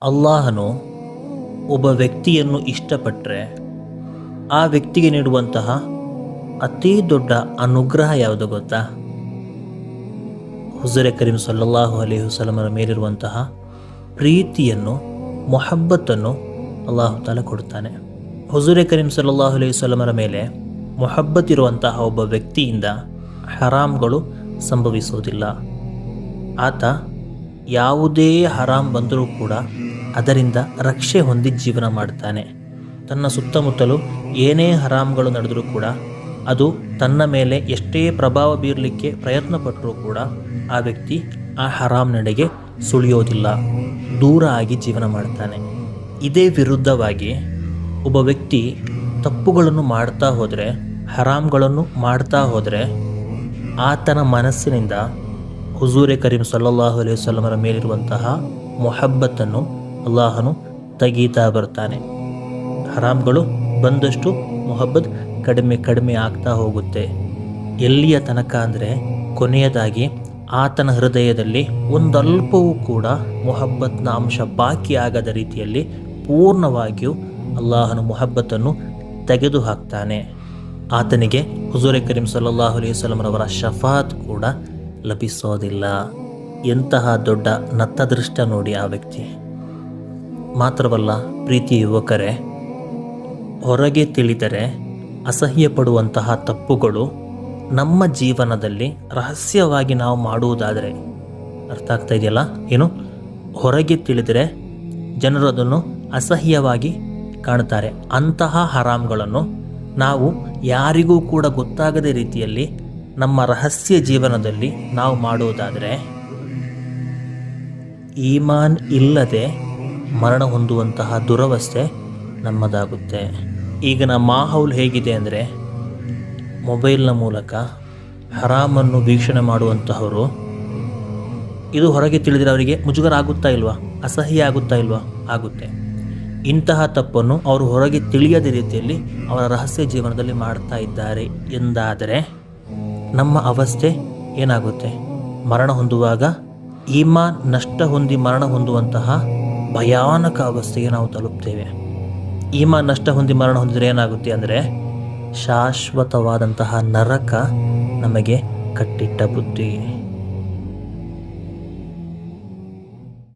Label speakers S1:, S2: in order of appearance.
S1: ಅಲ್ಲಾಹನು ಒಬ್ಬ ವ್ಯಕ್ತಿಯನ್ನು ಇಷ್ಟಪಟ್ಟರೆ ಆ ವ್ಯಕ್ತಿಗೆ ನೀಡುವಂತಹ ಅತೀ ದೊಡ್ಡ ಅನುಗ್ರಹ ಯಾವುದು ಗೊತ್ತಾ? ಹುಜೂರ್ ಕರೀಂ ಸಲ್ಲಲ್ಲಾಹು ಅಲೈಹಿ ವಸಲ್ಲಮರ ಮೇಲಿರುವಂತಹ ಪ್ರೀತಿಯನ್ನು, ಮೊಹಬ್ಬತ್ತನ್ನು ಅಲ್ಲಾಹು ತಾಲ ಕೊಡ್ತಾನೆ. ಹುಜೂರ್ ಕರೀಂ ಸಲ್ಲಲ್ಲಾಹು ಅಲೈಹಿ ವಸಲ್ಲಮರ ಮೇಲೆ ಮೊಹಬ್ಬತ್ ಇರುವಂತಹ ಒಬ್ಬ ವ್ಯಕ್ತಿಯಿಂದ ಹರಾಮ್ಗಳು ಸಂಭವಿಸುವುದಿಲ್ಲ. ಆತ ಯಾವುದೇ ಹರಾಮ್ ಬಂದರೂ ಕೂಡ ಅದರಿಂದ ರಕ್ಷೆ ಹೊಂದಿ ಜೀವನ ಮಾಡ್ತಾನೆ. ತನ್ನ ಸುತ್ತಮುತ್ತಲು ಏನೇ ಹರಾಮ್ಗಳು ನಡೆದರೂ ಕೂಡ ಅದು ತನ್ನ ಮೇಲೆ ಎಷ್ಟೇ ಪ್ರಭಾವ ಬೀರಲಿಕ್ಕೆ ಪ್ರಯತ್ನ ಪಟ್ಟರೂ ಕೂಡ ಆ ವ್ಯಕ್ತಿ ಆ ಹರಾಮ್ ನಡೆಗೆ ಸುಳಿಯೋದಿಲ್ಲ, ದೂರ ಆಗಿ ಜೀವನ ಮಾಡ್ತಾನೆ. ಇದೇ ವಿರುದ್ಧವಾಗಿ ಒಬ್ಬ ವ್ಯಕ್ತಿ ತಪ್ಪುಗಳನ್ನು ಮಾಡ್ತಾ ಹೋದರೆ, ಹರಾಮ್ಗಳನ್ನು ಮಾಡ್ತಾ ಹೋದರೆ ಆತನ ಮನಸ್ಸಿನಿಂದ ಹುಜೂರ್ ಕರೀಂ ಸಲ್ಲಲ್ಲಾಹು ಅಲೈಹಿ ವಸಲ್ಲಮರ ಮೇಲಿರುವಂತಹ ಮೊಹಬ್ಬತ್ತನ್ನು ಅಲ್ಲಾಹನು ತೆಗೀತಾ ಬರ್ತಾನೆ. ಹರಾಮ್ಗಳು ಬಂದಷ್ಟು ಮೊಹಬ್ಬತ್ ಕಡಿಮೆ ಆಗ್ತಾ ಹೋಗುತ್ತೆ. ಎಲ್ಲಿಯ ತನಕ ಅಂದರೆ ಕೊನೆಯದಾಗಿ ಆತನ ಹೃದಯದಲ್ಲಿ ಒಂದಲ್ಪವೂ ಕೂಡ ಮೊಹಬ್ಬತ್ನ ಅಂಶ ಬಾಕಿ ಆಗದ ರೀತಿಯಲ್ಲಿ ಪೂರ್ಣವಾಗಿಯೂ ಅಲ್ಲಾಹನು ಮೊಹಬ್ಬತ್ತನ್ನು ತೆಗೆದು ಹಾಕ್ತಾನೆ. ಆತನಿಗೆ ಹುಜೂರ್ ಕರೀಂ ಸಲ್ಲಲ್ಲಾಹು ಅಲೈಹಿ ವಸಲ್ಲಮರವರ ಶಫಾತ್ ಕೂಡ ಲಭಿಸೋದಿಲ್ಲ. ಎಂತಹ ದೊಡ್ಡ ನತ್ತದೃಷ್ಟ ನೋಡಿ ಆ ವ್ಯಕ್ತಿ. ಮಾತ್ರವಲ್ಲ, ಪ್ರೀತಿ ಯುವಕರೇ, ಹೊರಗೆ ತಿಳಿದರೆ ಅಸಹ್ಯ ಪಡುವಂತಹ ತಪ್ಪುಗಳು ನಮ್ಮ ಜೀವನದಲ್ಲಿ ರಹಸ್ಯವಾಗಿ ನಾವು ಮಾಡುವುದಾದರೆ, ಅರ್ಥ ಆಗ್ತಾ ಇದೆಯಲ್ಲ ಏನು? ಹೊರಗೆ ತಿಳಿದರೆ ಜನರು ಅದನ್ನು ಅಸಹ್ಯವಾಗಿ ಕಾಣ್ತಾರೆ. ಅಂತಹ ಹರಾಮ್ಗಳನ್ನು ನಾವು ಯಾರಿಗೂ ಕೂಡ ಗೊತ್ತಾಗದ ರೀತಿಯಲ್ಲಿ ನಮ್ಮ ರಹಸ್ಯ ಜೀವನದಲ್ಲಿ ನಾವು ಮಾಡುವುದಾದರೆ ಈಮಾನ್ ಇಲ್ಲದೆ ಮರಣ ಹೊಂದುವಂತಹ ದುರವಸ್ಥೆ ನಮ್ಮದಾಗುತ್ತೆ. ಈಗಿನ ಮಾಹೌಲ್ ಹೇಗಿದೆ ಅಂದರೆ, ಮೊಬೈಲ್ನ ಮೂಲಕ ಹರಾಮನ್ನು ವೀಕ್ಷಣೆ ಮಾಡುವಂತಹವರು ಇದು ಹೊರಗೆ ತಿಳಿದರೆ ಅವರಿಗೆ ಮುಜುಗರ ಆಗುತ್ತಾ ಇಲ್ವಾ? ಅಸಹ್ಯ ಆಗುತ್ತಾ ಇಲ್ವಾ? ಆಗುತ್ತೆ. ಇಂತಹ ತಪ್ಪನ್ನು ಅವರು ಹೊರಗೆ ತಿಳಿಯದ ರೀತಿಯಲ್ಲಿ ಅವರ ರಹಸ್ಯ ಜೀವನದಲ್ಲಿ ಮಾಡ್ತಾ ಇದ್ದಾರೆ ಎಂದಾದರೆ ನಮ್ಮ ಅವಸ್ಥೆ ಏನಾಗುತ್ತೆ? ಮರಣ ಹೊಂದುವಾಗ ಈಮಾನ್ ನಷ್ಟ ಹೊಂದಿ ಮರಣ ಹೊಂದುವಂತಹ ಭಯಾನಕ ಅವಸ್ಥೆಗೆ ನಾವು ತಲುಪ್ತೇವೆ. ಈಮಾನ್ ನಷ್ಟ ಹೊಂದಿ ಮರಣ ಹೊಂದಿದರೆ ಏನಾಗುತ್ತೆ ಅಂದರೆ, ಶಾಶ್ವತವಾದಂತಹ ನರಕ ನಮಗೆ ಕಟ್ಟಿಟ್ಟ ಬುದ್ಧಿ.